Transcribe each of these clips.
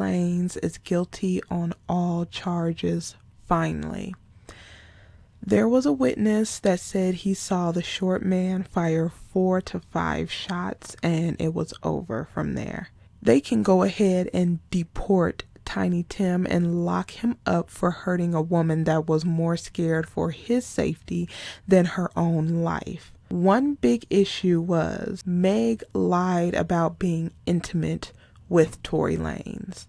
Lanez is guilty on all charges, finally. There was a witness that said he saw the short man fire 4 to 5 shots and it was over from there. They can go ahead and deport Tiny Tim and lock him up for hurting a woman that was more scared for his safety than her own life. One big issue was Meg lied about being intimate with Tory Lanez.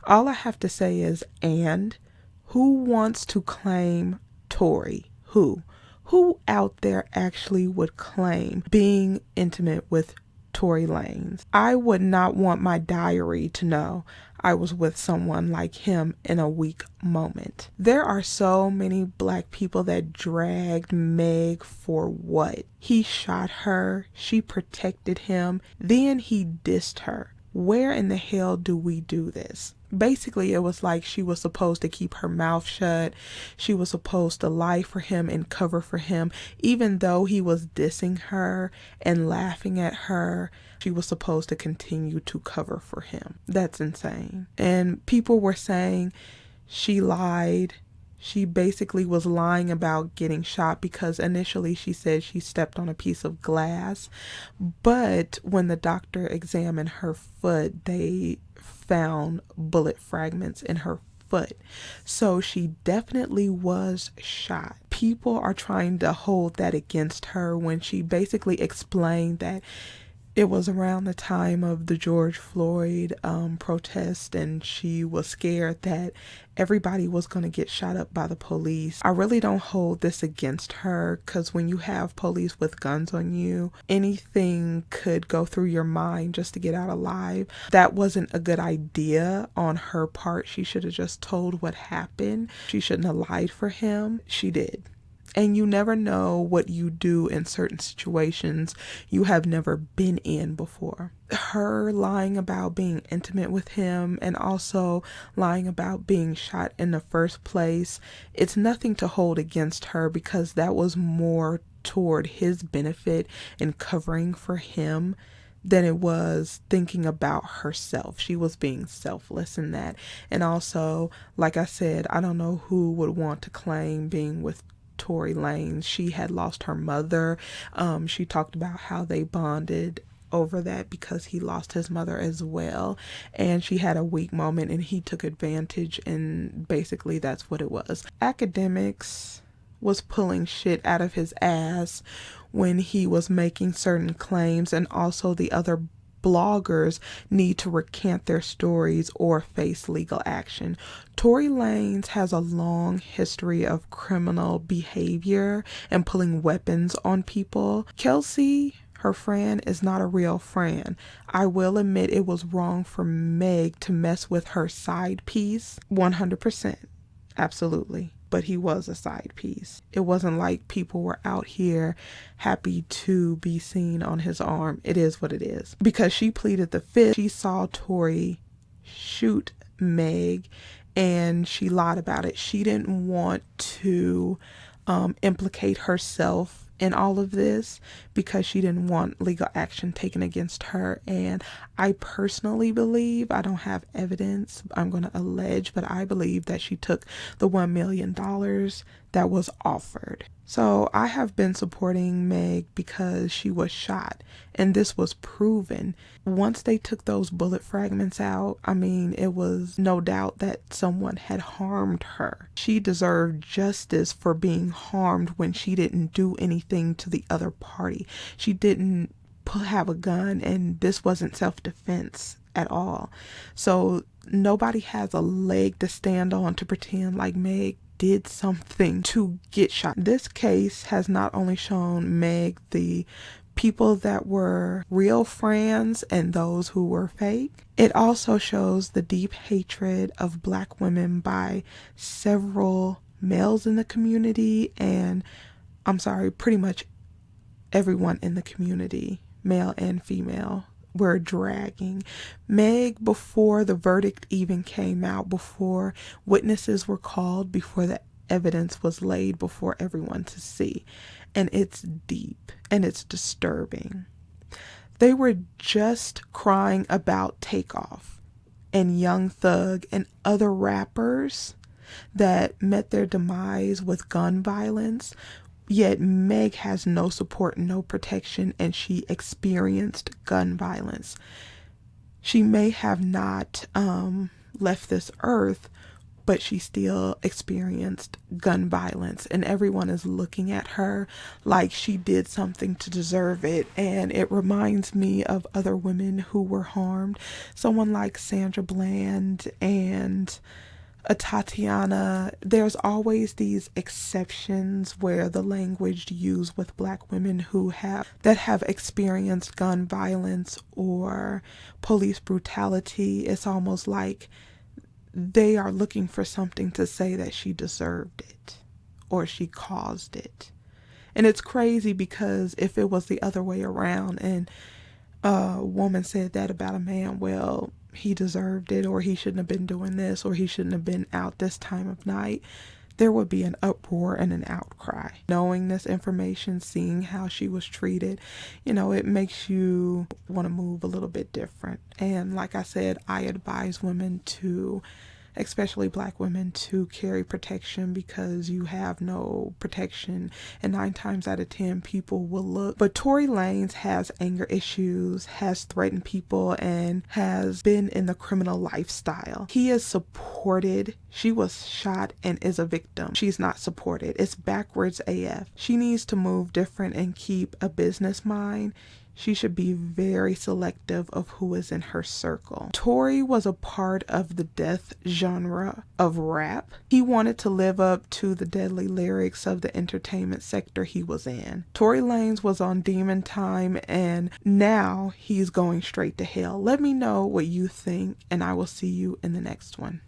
All I have to say is, and who wants to claim Tory? Who out there actually would claim being intimate with Tory Lanez? I would not want my diary to know I was with someone like him in a weak moment. There are so many black people that dragged Meg for what? He shot her, she protected him, then he dissed her. Where in the hell do we do this? Basically, it was like she was supposed to keep her mouth shut. She was supposed to lie for him and cover for him. Even though he was dissing her and laughing at her, she was supposed to continue to cover for him. That's insane. And people were saying she lied. She basically was lying about getting shot because initially she said she stepped on a piece of glass. But when the doctor examined her foot, they found bullet fragments in her foot. So she definitely was shot. People are trying to hold that against her when she basically explained that it was around the time of the George Floyd protest, and she was scared that everybody was going to get shot up by the police. I really don't hold this against her, because when you have police with guns on you, anything could go through your mind just to get out alive. That wasn't a good idea on her part. She should have just told what happened. She shouldn't have lied for him. She did. And you never know what you do in certain situations you have never been in before. Her lying about being intimate with him and also lying about being shot in the first place, it's nothing to hold against her because that was more toward his benefit and covering for him than it was thinking about herself. She was being selfless in that. And also, like I said, I don't know who would want to claim being with Tory Lanez. She had lost her mother. She talked about how they bonded over that because he lost his mother as well, and she had a weak moment and he took advantage, and basically that's what it was. Academics was pulling shit out of his ass when he was making certain claims, and also the other bloggers need to recant their stories or face legal action. Tory Lanez has a long history of criminal behavior and pulling weapons on people. Kelsey, her friend, is not a real friend. I will admit it was wrong for Meg to mess with her side piece. 100%. Absolutely. But he was a side piece. It wasn't like people were out here happy to be seen on his arm. It is what it is. Because she pleaded the fifth. She saw Tory shoot Meg and she lied about it. She didn't want to implicate herself in all of this because she didn't want legal action taken against her. And I personally believe, I don't have evidence, I'm going to allege, but I believe that she took the $1 million that was offered. So I have been supporting Meg because she was shot, and this was proven. Once they took those bullet fragments out, I mean, it was no doubt that someone had harmed her. She deserved justice for being harmed when she didn't do anything to the other party. She didn't have a gun, and this wasn't self-defense at all. So nobody has a leg to stand on to pretend like Meg did something to get shot. This case has not only shown Meg the people that were real friends and those who were fake, it also shows the deep hatred of Black women by several males in the community, and pretty much everyone in the community, male and female, were dragging Meg before the verdict even came out, before witnesses were called, before the evidence was laid before everyone to see. And it's deep and it's disturbing. They were just crying about Takeoff. and Young Thug and other rappers that met their demise with gun violence. Yet Meg has no support, no protection, and she experienced gun violence. She may have not left this earth, but she still experienced gun violence, and everyone is looking at her like she did something to deserve it. And it reminds me of other women who were harmed, someone like Sandra Bland and a Tatiana. There's always these exceptions where the language used with black women who have experienced gun violence or police brutality, it's almost like they are looking for something to say that she deserved it or she caused it. And it's crazy because if it was the other way around and a woman said that about a man, well, he deserved it, or he shouldn't have been doing this, or he shouldn't have been out this time of night, there would be an uproar and an outcry. Knowing this information, seeing how she was treated, it makes you want to move a little bit different. And like I said, I advise women to, especially black women, to carry protection because you have no protection, and 9 times out of 10 people will look. But Tory Lanez has anger issues, has threatened people, and has been in the criminal lifestyle. He is supported. She was shot and is a victim. She's not supported. It's backwards AF. She needs to move different and keep a business mind. She should be very selective of who is in her circle. Tory was a part of the death genre of rap. He wanted to live up to the deadly lyrics of the entertainment sector he was in. Tory Lanez was on Demon Time, and now he's going straight to hell. Let me know what you think, and I will see you in the next one.